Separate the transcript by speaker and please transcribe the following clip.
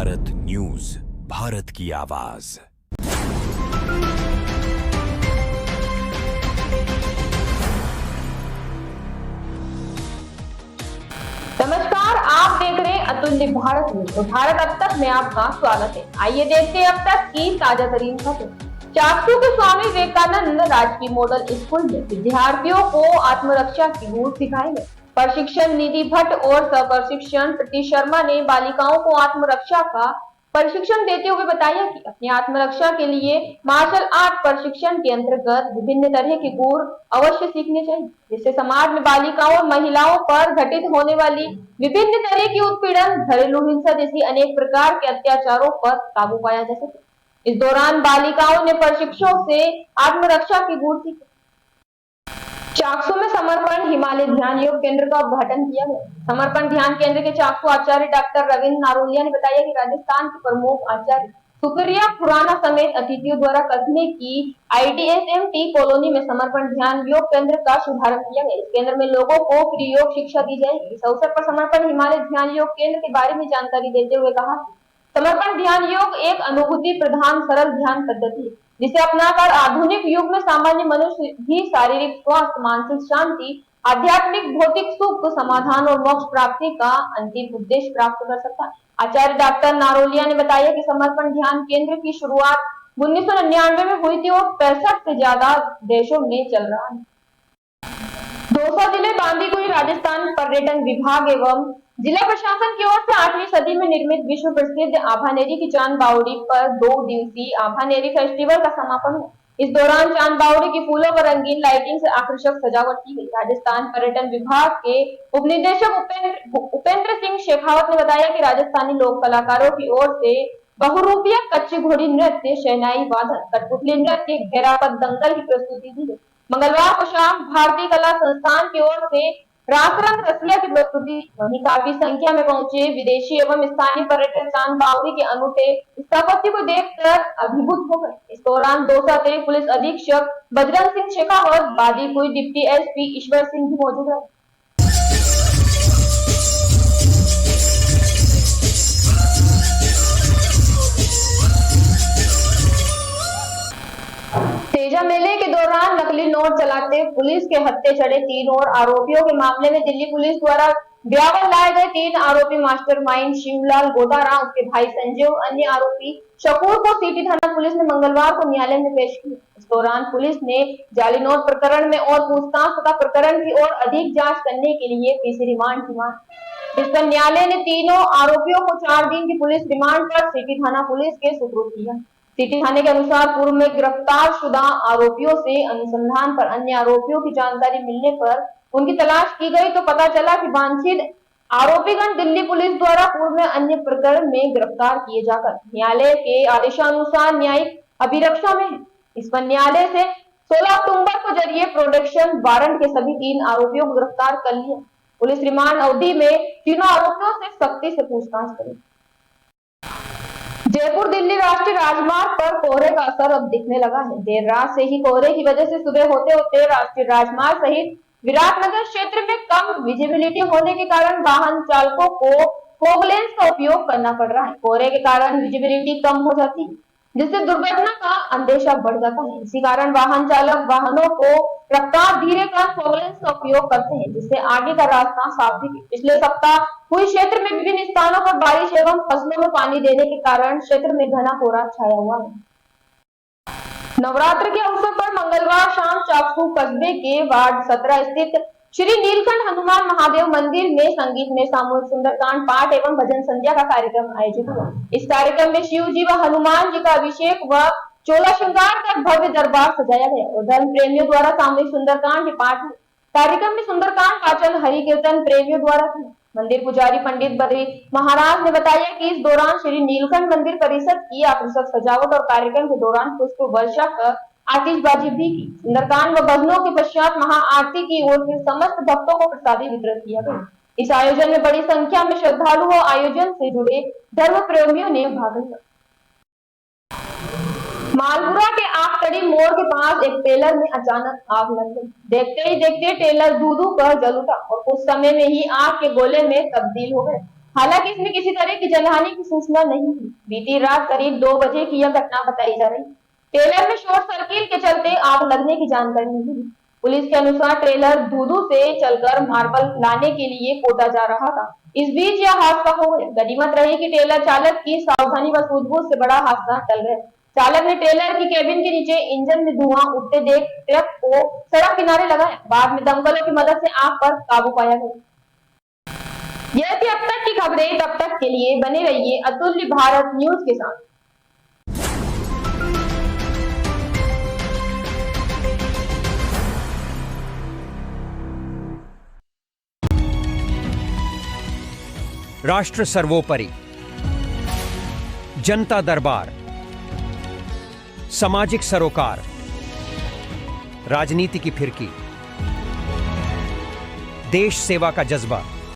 Speaker 1: Bharat news, Bharat की आवाज।
Speaker 2: नमस्कार, आप देख रहे हैं अतुल्य भारत न्यूज। तो भारत अब तक में आपका स्वागत है। आइए देखते हैं अब तक की ताजा तरीन खबर। चाकसू के स्वामी विवेकानंद राजकीय मॉडल स्कूल में विद्यार्थियों को आत्मरक्षा की गुर सिखाए गए। प्रशिक्षण निधि भट्ट और सह प्रशिक्षण प्रीति शर्मा ने बालिकाओं को आत्मरक्षा का प्रशिक्षण देते हुए बताया कि अपनी आत्मरक्षा के लिए मार्शल आर्ट प्रशिक्षण के अंतर्गत विभिन्न तरह के गुण अवश्य सीखने चाहिए, जिससे समाज में बालिकाओं और महिलाओं पर घटित होने वाली विभिन्न तरह की उत्पीड़न, घरेलू हिंसा जैसी अनेक प्रकार के अत्याचारों पर काबू पाया जा सके। इस दौरान बालिकाओं ने प्रशिक्षकों से आत्मरक्षा की गुण सीखे। चाकसू में समर्पण हिमालय ध्यान योग केंद्र का उद्घाटन किया गया। समर्पण ध्यान केंद्र के चाकसू आचार्य डॉक्टर रविंद्र नारोलिया ने बताया कि राजस्थान के प्रमुख आचार्य सुप्रिया खुराना समेत अतिथियों द्वारा कस्बे की IDSMT कॉलोनी में समर्पण ध्यान योग केंद्र का शुभारंभ किया गया। इस केंद्र में लोगों को फ्री योग शिक्षा दी जाएगी। इस अवसर पर समर्पण हिमालय ध्यान योग केंद्र के बारे में जानकारी देते हुए कहा, समर्पण ध्यान योग एक अनुभूति प्रधान सरल ध्यान पद्धति है, जिसे अपनाकर आधुनिक युग में सामान्य मनुष्य भी शारीरिक स्वास्थ्य, मानसिक शांति, आध्यात्मिक भौतिक सुख, समाधान और मोक्ष प्राप्ति का अंतिम उद्देश्य प्राप्त कर सकता है। आचार्य डॉक्टर नारोलिया ने बताया कि समर्पण ध्यान केंद्र की शुरुआत 1999 में हुई थी और 65 से ज्यादा देशों में चल रहा है। दौसा जिले बांदीकुई राजस्थान पर्यटन विभाग एवं जिला प्रशासन की ओर से 8वीं सदी में निर्मित विश्व प्रसिद्ध आभानेरी की चांद बावड़ी पर 2 दिवसीय आभानेरी फेस्टिवल का समापन हुआ। इस दौरान चांद बावड़ी की फूलों व रंगीन लाइटिंग से आकर्षक सजावट की गई। राजस्थान पर्यटन विभाग के उप निदेशक उपेंद्र सिंह शेखावत ने बताया कि राजस्थानी लोक कलाकारों की ओर से बहुरूपिया कच्ची घोड़ी नृत्य, शहनाई वादन, कठपुतली नृत्य, घेरापद दंगल की प्रस्तुति दी गई। मंगलवार को शाम भारतीय कला संस्थान की ओर से रासरंग रसिया की प्रस्तुति। वहीं काफी संख्या में पहुंचे विदेशी एवं स्थानीय पर्यटक चांद बावड़ी के अनूठे स्थापत्य को देखकर अभिभूत हो गए। इस दौरान दौसा के पुलिस अधीक्षक बजरंग सिंह शेखावत, बांदीकुई डिप्टी SP ईश्वर सिंह भी मौजूद रहे। तेजा मेले के दौरान नकली नोट चलाते पुलिस के हत्थे चढ़े 3 और आरोपियों के मामले में दिल्ली पुलिस द्वारा ब्यावर लाए गए 3 आरोपी मास्टरमाइंड शिवलाल गोदारा, उसके भाई संजय और अन्य आरोपी शकूर को सिटी थाना पुलिस ने मंगलवार को न्यायालय में पेश किया। इस दौरान पुलिस ने जाली नोट प्रकरण में और पूछताछ तथा प्रकरण की और अधिक जाँच करने के लिए PC रिमांड की मांग, जिस पर न्यायालय ने तीनों आरोपियों को 4 दिन की पुलिस रिमांड पर सिटी थाना पुलिस के सुपुर्द किया। सिटी थाने के अनुसार पूर्व में गिरफ्तार शुदा आरोपियों से अनुसंधान पर अन्य आरोपियों की जानकारी मिलने पर उनकी तलाश की गई तो पता चला कि वांछित आरोपीगण दिल्ली पुलिस द्वारा पूर्व में अन्य प्रकरण में गिरफ्तार किए जाकर न्यायालय के आदेशानुसार न्यायिक अभिरक्षा में है। इस पर न्यायालय से 16 अक्टूबर को जरिए प्रोटेक्शन वारंट के सभी 3 आरोपियों को गिरफ्तार कर लिया। पुलिस रिमांड अवधि में तीनों आरोपियों से सख्ती से पूछताछ करेगी। जयपुर दिल्ली राष्ट्रीय राजमार्ग पर कोहरे का असर अब दिखने लगा है। देर रात से ही कोहरे की वजह से सुबह होते होते राष्ट्रीय राजमार्ग सहित विराटनगर क्षेत्र में कम विजिबिलिटी होने के कारण वाहन चालकों को फॉग लेंस का उपयोग करना पड़ रहा है। कोहरे के कारण विजिबिलिटी कम हो जाती है, जिससे दुर्घटना का अंदेशा बढ़ जाता है। इसी कारण वाहन चालक वाहनों को रफ्तार धीरे कर फॉग लेंस का उपयोग करते हैं, जिससे आगे का रास्ता साफ दिखे। पिछले सप्ताह हुई क्षेत्र में विभिन्न स्थानों पर बारिश एवं फसलों में पानी देने के कारण क्षेत्र में घना कोहरा छाया हुआ है। नवरात्र के अवसर पर मंगलवार शाम चाकसू कस्बे के वार्ड 17 स्थित श्री नीलकंठ हनुमान महादेव मंदिर में संगीत में सामूहिक सुंदरकांड पाठ एवं भजन संध्या का कार्यक्रम आयोजित हुआ। इस कार्यक्रम में शिव जी व हनुमान जी का अभिषेक व चोला श्रृंगार कर भव्य दरबार सजाया गया और धर्म प्रेमियों द्वारा सामूहिक सुंदरकांड के पाठ हुए। कार्यक्रम में सुंदरकांड वाचन हरि कीर्तन प्रेमियों द्वारा किया। मंदिर पुजारी पंडित बद्री महाराज ने बताया कि इस दौरान श्री नीलकंठ मंदिर परिसर की आकर्षक सजावट और कार्यक्रम के दौरान पुष्प वर्षा कर आतिशबाजी भी की। सुंदरकांड व भजनों के पश्चात महाआरती की ओर फिर समस्त भक्तों को प्रसादी वितरित किया गया। इस आयोजन में बड़ी संख्या में श्रद्धालु व आयोजन से जुड़े धर्म प्रेमियों ने भाग लिया। मालपुरा के आगतड़ी मोड़ के पास एक टेलर में अचानक आग लग गई। देखते ही देखते टेलर धू-धू कर जल उठा और कुछ समय में ही आग के गोले में तब्दील हो गए। हालांकि इसमें किसी तरह की जनहानि की सूचना नहीं थी। बीती रात करीब 2 बजे की यह घटना बताई जा रही। ट्रेलर में शॉर्ट सर्किट के चलते आग लगने की जानकारी मिली। पुलिस के अनुसार ट्रेलर धूधू से चलकर मार्बल लाने के लिए कोटा जा रहा था। इस बीच यह हादसा हो गया। गनीमत रही कि ट्रेलर चालक की सावधानी व सूझबूझ से बड़ा हादसा टल गया। चालक ने ट्रेलर की केबिन के नीचे इंजन में धुआं उठते देख ट्रक को सड़क किनारे लगाया। बाद में दमकलों की मदद से आग पर काबू पाया गया। यह थी अब तक की खबरें। तब तक के लिए बने रहिए अतुल्य भारत न्यूज के साथ।
Speaker 3: राष्ट्र सर्वोपरि, जनता दरबार, सामाजिक सरोकार, राजनीति की फिरकी, देश सेवा का जज्बा,